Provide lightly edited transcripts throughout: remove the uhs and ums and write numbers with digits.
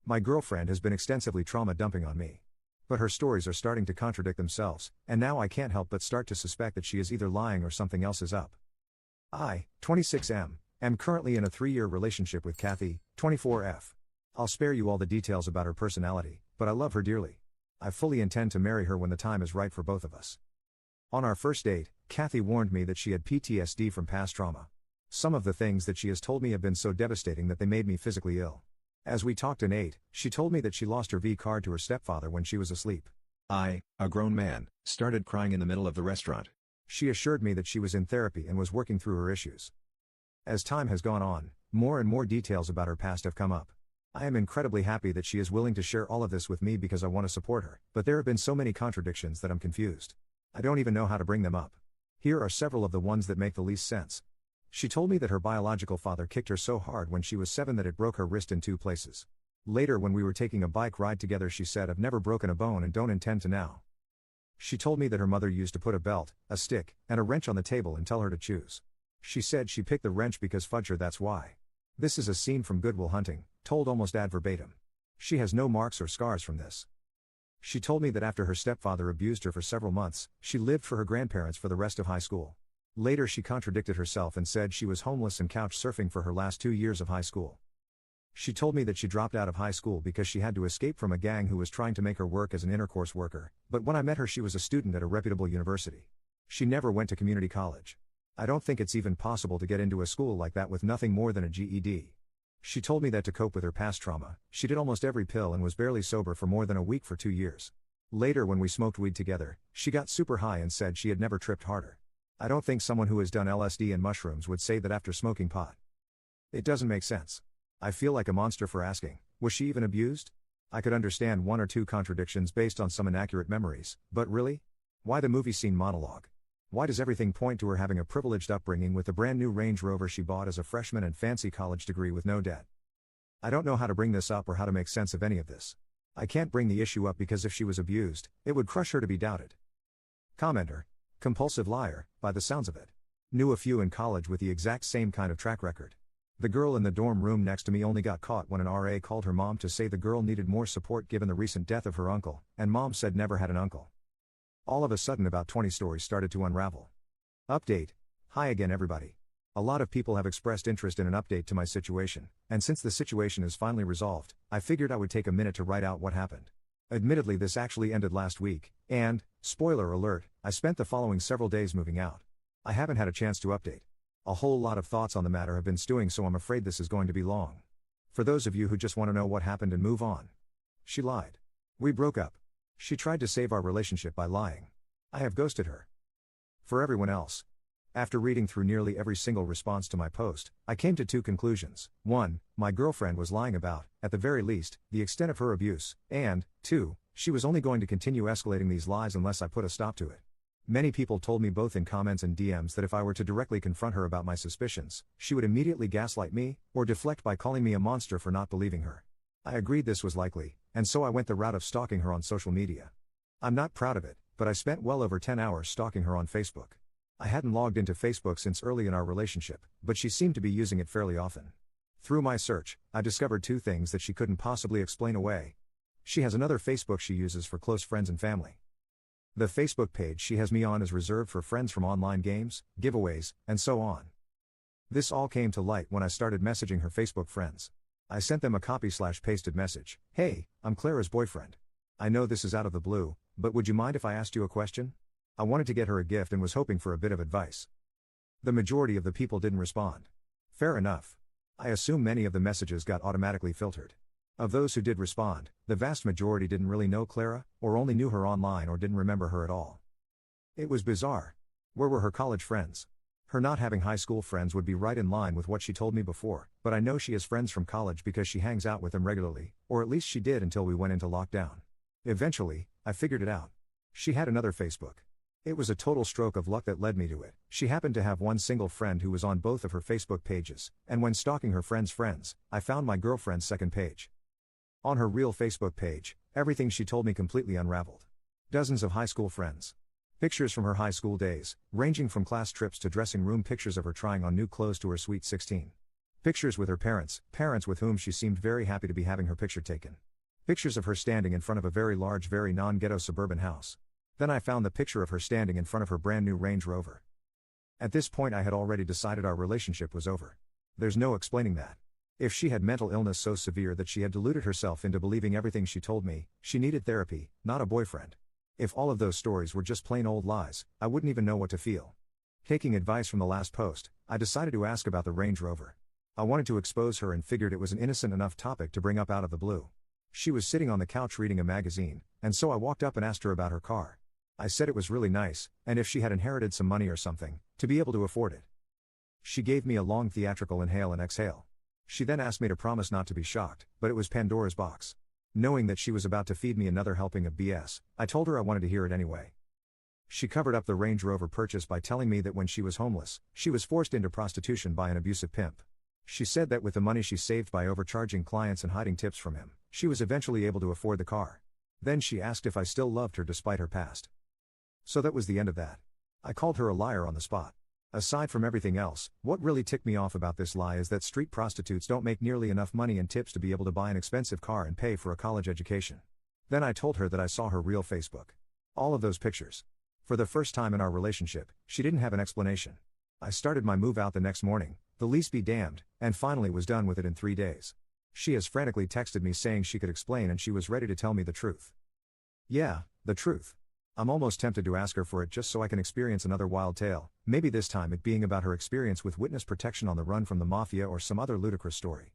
My girlfriend has been extensively trauma dumping on me. But her stories are starting to contradict themselves, and now I can't help but start to suspect that she is either lying or something else is up. I, 26M, am currently in a 3-year relationship with Kathy, 24F. I'll spare you all the details about her personality, but I love her dearly. I fully intend to marry her when the time is right for both of us. On our first date, Kathy warned me that she had PTSD from past trauma. Some of the things that she has told me have been so devastating that they made me physically ill. As we talked and ate, she told me that she lost her V card to her stepfather when she was asleep. I, a grown man, started crying in the middle of the restaurant. She assured me that she was in therapy and was working through her issues. As time has gone on, more and more details about her past have come up. I am incredibly happy that she is willing to share all of this with me because I want to support her, but there have been so many contradictions that I'm confused. I don't even know how to bring them up. Here are several of the ones that make the least sense. She told me that her biological father kicked her so hard when she was 7 that it broke her wrist in 2 places. Later, when we were taking a bike ride together, she said, "I've never broken a bone and don't intend to now." She told me that her mother used to put a belt, a stick, and a wrench on the table and tell her to choose. She said she picked the wrench because fudge her, that's why. This is a scene from Good Will Hunting, told almost ad verbatim. She has no marks or scars from this. She told me that after her stepfather abused her for several months, she lived for her grandparents for the rest of high school. Later, she contradicted herself and said she was homeless and couch surfing for her last 2 years of high school. She told me that she dropped out of high school because she had to escape from a gang who was trying to make her work as an intercourse worker, but when I met her she was a student at a reputable university. She never went to community college. I don't think it's even possible to get into a school like that with nothing more than a GED. She told me that to cope with her past trauma, she did almost every pill and was barely sober for more than a week for 2 years. Later, when we smoked weed together, she got super high and said she had never tripped harder. I don't think someone who has done LSD and mushrooms would say that after smoking pot. It doesn't make sense. I feel like a monster for asking, was she even abused? I could understand 1 or 2 contradictions based on some inaccurate memories, but really? Why the movie scene monologue? Why does everything point to her having a privileged upbringing with the brand new Range Rover she bought as a freshman and fancy college degree with no debt? I don't know how to bring this up or how to make sense of any of this. I can't bring the issue up because if she was abused, it would crush her to be doubted. Commenter. Compulsive liar, by the sounds of it. Knew a few in college with the exact same kind of track record. The girl in the dorm room next to me only got caught when an RA called her mom to say the girl needed more support given the recent death of her uncle, and mom said never had an uncle. All of a sudden about 20 stories started to unravel. Update. Hi again everybody. A lot of people have expressed interest in an update to my situation, and since the situation is finally resolved, I figured I would take a minute to write out what happened. Admittedly, this actually ended last week, and, spoiler alert, I spent the following several days moving out. I haven't had a chance to update. A whole lot of thoughts on the matter have been stewing, so I'm afraid this is going to be long. For those of you who just want to know what happened and move on. She lied. We broke up. She tried to save our relationship by lying. I have ghosted her. For everyone else. After reading through nearly every single response to my post, I came to 2 conclusions. 1, my girlfriend was lying about, at the very least, the extent of her abuse, and, 2, she was only going to continue escalating these lies unless I put a stop to it. Many people told me both in comments and DMs that if I were to directly confront her about my suspicions, she would immediately gaslight me, or deflect by calling me a monster for not believing her. I agreed this was likely, and so I went the route of stalking her on social media. I'm not proud of it, but I spent well over 10 hours stalking her on Facebook. I hadn't logged into Facebook since early in our relationship, but she seemed to be using it fairly often. Through my search, I discovered 2 things that she couldn't possibly explain away. She has another Facebook she uses for close friends and family. The Facebook page she has me on is reserved for friends from online games, giveaways, and so on. This all came to light when I started messaging her Facebook friends. I sent them a copy/pasted message. Hey, I'm Clara's boyfriend. I know this is out of the blue, but would you mind if I asked you a question? I wanted to get her a gift and was hoping for a bit of advice. The majority of the people didn't respond. Fair enough. I assume many of the messages got automatically filtered. Of those who did respond, the vast majority didn't really know Clara, or only knew her online or didn't remember her at all. It was bizarre. Where were her college friends? Her not having high school friends would be right in line with what she told me before, but I know she has friends from college because she hangs out with them regularly, or at least she did until we went into lockdown. Eventually, I figured it out. She had another Facebook. It was a total stroke of luck that led me to it. She happened to have one single friend who was on both of her Facebook pages, and when stalking her friend's friends, I found my girlfriend's second page. On her real Facebook page, everything she told me completely unraveled. Dozens of high school friends. Pictures from her high school days, ranging from class trips to dressing room pictures of her trying on new clothes to her sweet 16. Pictures with her parents with whom she seemed very happy to be having her picture taken. Pictures of her standing in front of a very large, very non-ghetto suburban house. Then I found the picture of her standing in front of her brand new Range Rover. At this point I had already decided our relationship was over. There's no explaining that. If she had mental illness so severe that she had deluded herself into believing everything she told me, she needed therapy, not a boyfriend. If all of those stories were just plain old lies, I wouldn't even know what to feel. Taking advice from the last post, I decided to ask about the Range Rover. I wanted to expose her and figured it was an innocent enough topic to bring up out of the blue. She was sitting on the couch reading a magazine, and so I walked up and asked her about her car. I said it was really nice, and if she had inherited some money or something, to be able to afford it. She gave me a long theatrical inhale and exhale. She then asked me to promise not to be shocked, but it was Pandora's box. Knowing that she was about to feed me another helping of BS, I told her I wanted to hear it anyway. She covered up the Range Rover purchase by telling me that when she was homeless, she was forced into prostitution by an abusive pimp. She said that with the money she saved by overcharging clients and hiding tips from him, she was eventually able to afford the car. Then she asked if I still loved her despite her past. So that was the end of that. I called her a liar on the spot. Aside from everything else, what really ticked me off about this lie is that street prostitutes don't make nearly enough money in tips to be able to buy an expensive car and pay for a college education. Then I told her that I saw her real Facebook. All of those pictures. For the first time in our relationship, she didn't have an explanation. I started my move out the next morning, the lease be damned, and finally was done with it in 3 days. She has frantically texted me saying she could explain and she was ready to tell me the truth. Yeah, the truth. I'm almost tempted to ask her for it just so I can experience another wild tale, maybe this time it being about her experience with witness protection on the run from the mafia or some other ludicrous story.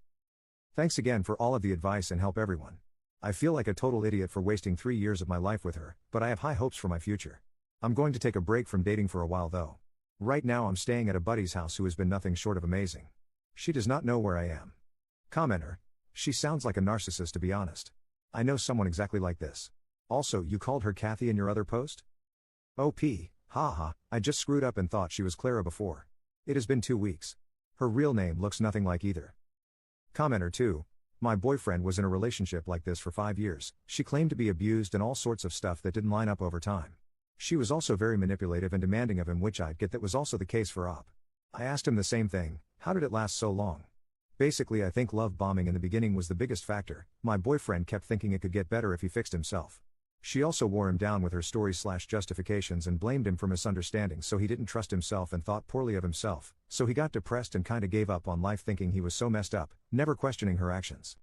Thanks again for all of the advice and help, everyone. I feel like a total idiot for wasting 3 years of my life with her, but I have high hopes for my future. I'm going to take a break from dating for a while though. Right now I'm staying at a buddy's house who has been nothing short of amazing. She does not know where I am. Commenter. She sounds like a narcissist, to be honest. I know someone exactly like this. Also, you called her Kathy in your other post? OP, haha, I just screwed up and thought she was Clara before. It has been 2 weeks. Her real name looks nothing like either. Commenter 2. My boyfriend was in a relationship like this for 5 years. She claimed to be abused and all sorts of stuff that didn't line up over time. She was also very manipulative and demanding of him, which I'd get that was also the case for Op. I asked him the same thing, how did it last so long? Basically I think love bombing in the beginning was the biggest factor. My boyfriend kept thinking it could get better if he fixed himself. She also wore him down with her stories/justifications and blamed him for misunderstandings, so he didn't trust himself and thought poorly of himself, so he got depressed and kinda gave up on life thinking he was so messed up, never questioning her actions.